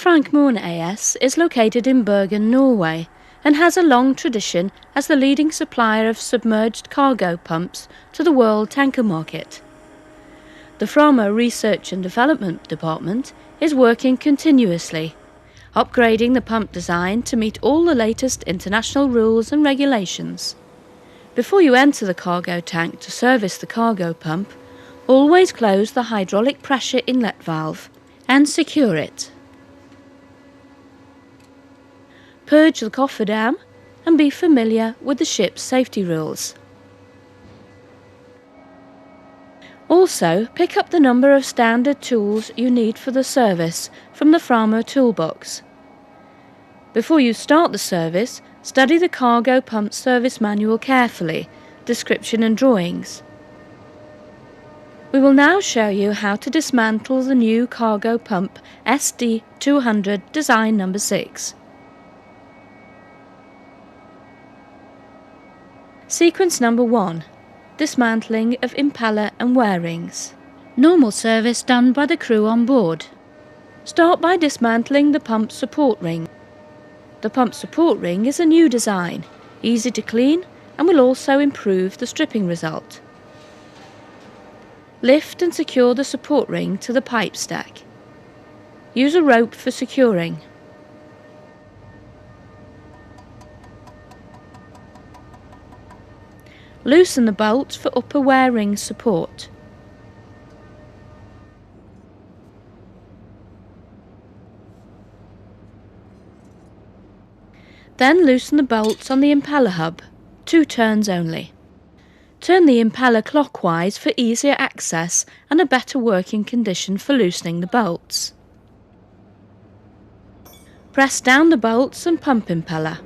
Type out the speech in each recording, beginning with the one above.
Framo AS is located in Bergen, Norway, and has a long tradition as the leading supplier of submerged cargo pumps to the world tanker market. The Framo Research and Development Department is working continuously, upgrading the pump design to meet all the latest international rules and regulations. Before you enter the cargo tank to service the cargo pump, always close the hydraulic pressure inlet valve and secure it. Purge the cofferdam and be familiar with the ship's safety rules. Also, pick up the number of standard tools you need for the service from the Framo toolbox. Before you start the service, study the cargo pump service manual carefully, description and drawings. We will now show you how to dismantle the new cargo pump SD200 design number 6. Sequence number 1. Dismantling of impeller and wear rings. Normal service done by the crew on board. Start by dismantling the pump support ring. The pump support ring is a new design, easy to clean and will also improve the stripping result. Lift and secure the support ring to the pipe stack. Use a rope for securing. Loosen the bolts for upper wear ring support. Then loosen the bolts on the impeller hub, 2 turns only. Turn the impeller clockwise for easier access and a better working condition for loosening the bolts. Press down the bolts and pump impeller.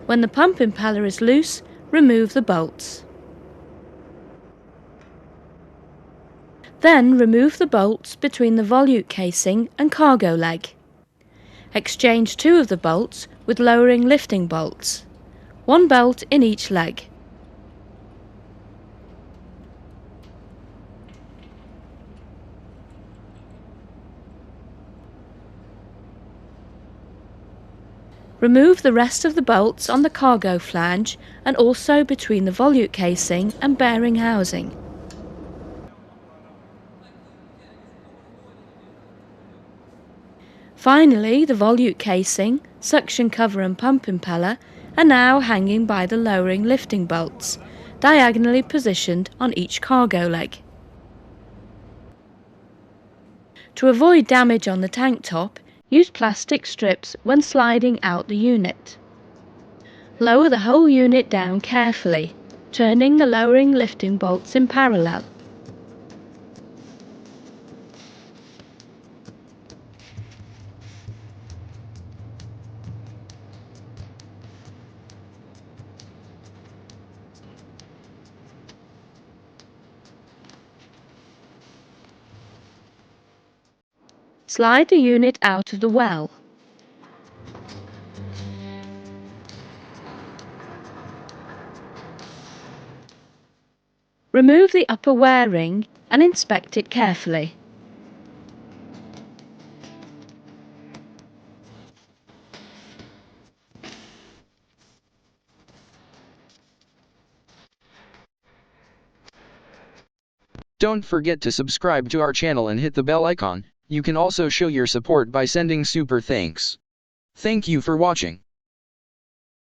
When the pump impeller is loose, remove the bolts. Then remove the bolts between the volute casing and cargo leg. Exchange 2 of the bolts with lowering lifting bolts, 1 bolt in each leg. Remove the rest of the bolts on the cargo flange and also between the volute casing and bearing housing. Finally, the volute casing, suction cover and pump impeller are now hanging by the lowering lifting bolts, diagonally positioned on each cargo leg. To avoid damage on the tank top, use plastic strips when sliding out the unit. Lower the whole unit down carefully, turning the lowering lifting bolts in parallel. Slide the unit out of the well. Remove the upper wear ring and inspect it carefully. Don't forget to subscribe to our channel and hit the bell icon. You can also show your support by sending super thanks. Thank you for watching.